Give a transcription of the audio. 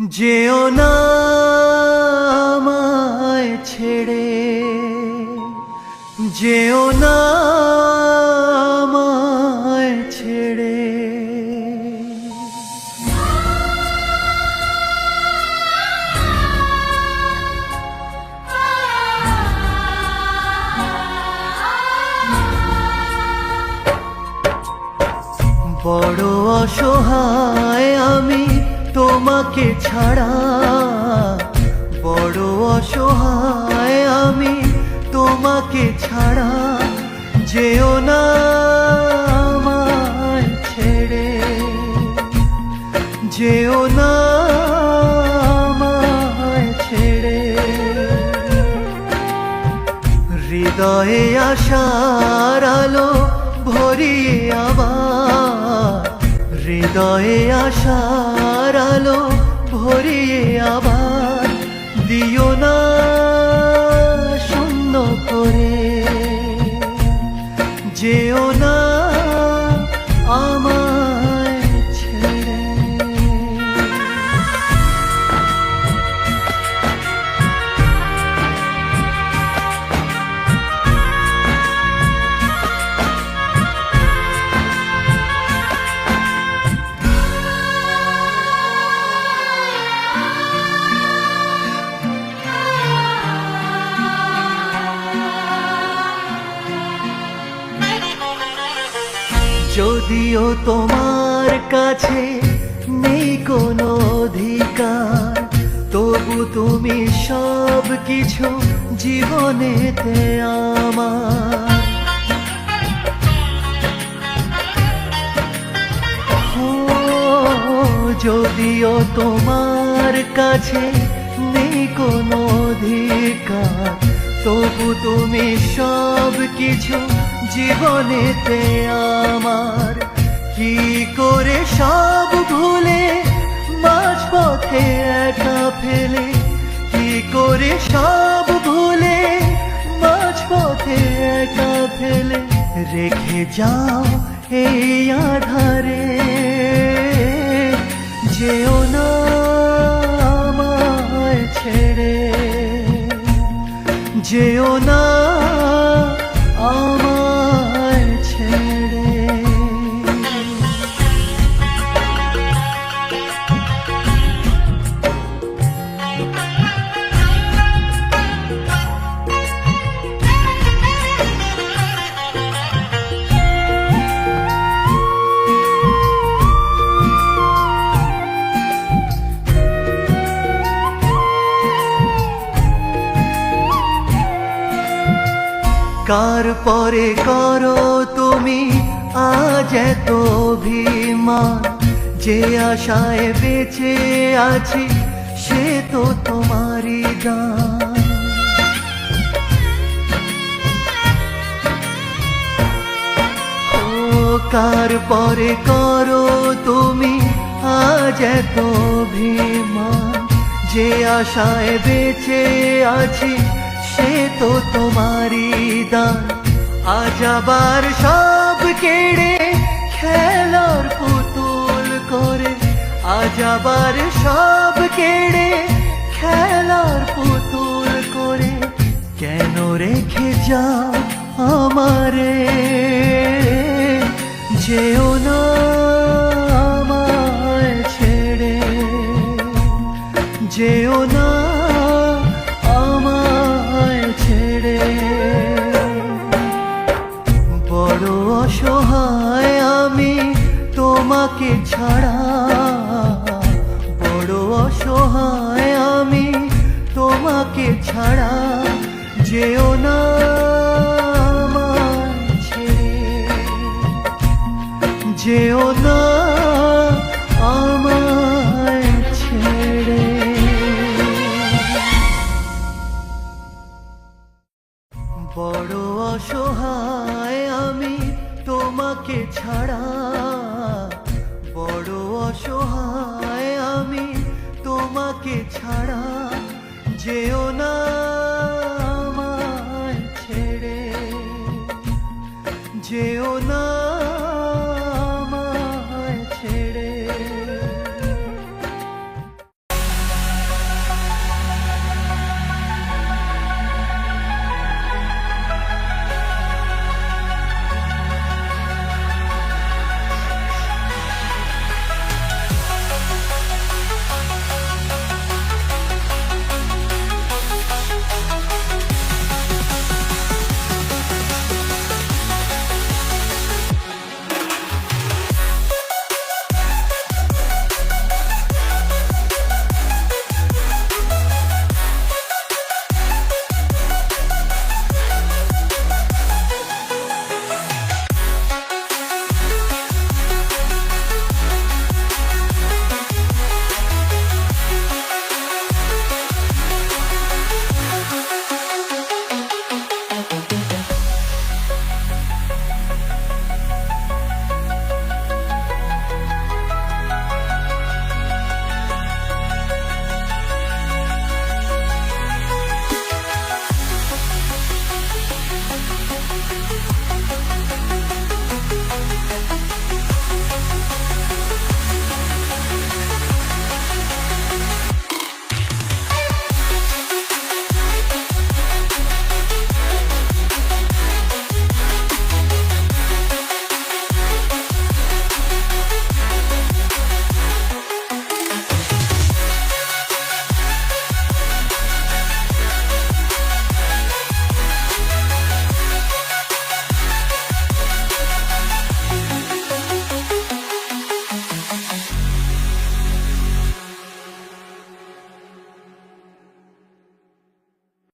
যেও না আমায় ছেড়ে, যেও না আমায় ছেড়ে। বড় অসহায় আমি তোমাকে ছাড়া, বড় অসহায় আমি তোমাকে ছাড়া। যেও না আমায় ছেড়ে, যেও না আমায় ছেড়ে। হৃদয়ে আশার আলো ভরিয়ে আবার, হৃদয়ে আশার আলো ভরিয়ে আবার দিও না শূন্য করে। যেও না আমায় ছেড়ে। যদিও তোমার কাছে নেই কোনো অধিকার, তবু তুমি সব কিছু জীবনেতে আমার। যদিও তোমার কাছে নেই কোনো অধিকার, তবু তুমি সব কিছু জীবনেতে আমার। কি করে সব ভুলে মাঝপথে একা ফেলে, কি করে সব ভুলে মাঝপথে একা ফেলে রেখে যাও এই আধারে। যেও না আমায় ছেড়ে, যেও না আমায় ছেড়ে। কার পরে করো তুমি আজ এত অভিমান, যে আশায় বেঁচে আছি সে তো তোমারই দান। ও কার পরে করো তুমি আজ এত অভিমান, যে আশায় বেঁচে আছি সে তো তোমারই দান। আজ আবার সব কেড়ে খেলার পুতুল করে, আজ আবার সব কেড়ে খেলার পুতুল করে কেন রেখে যাও আমারে। যেও না আমায় ছেড়ে, যেও না আমায় ছেড়ে। বড় অসহায় আমি তোমাকে ছাড়া, বড় অসহায় আমি তোমাকে ছাড়া। যেও না আমায় ছেড়ে, যেও না আমায় ছেড়ে। বড় অসহায় আমি তোমাকে ছাড়া, বড় অসহায় আমি তোমাকে ছাড়া। যেও না আমায় ছেড়ে, যেও না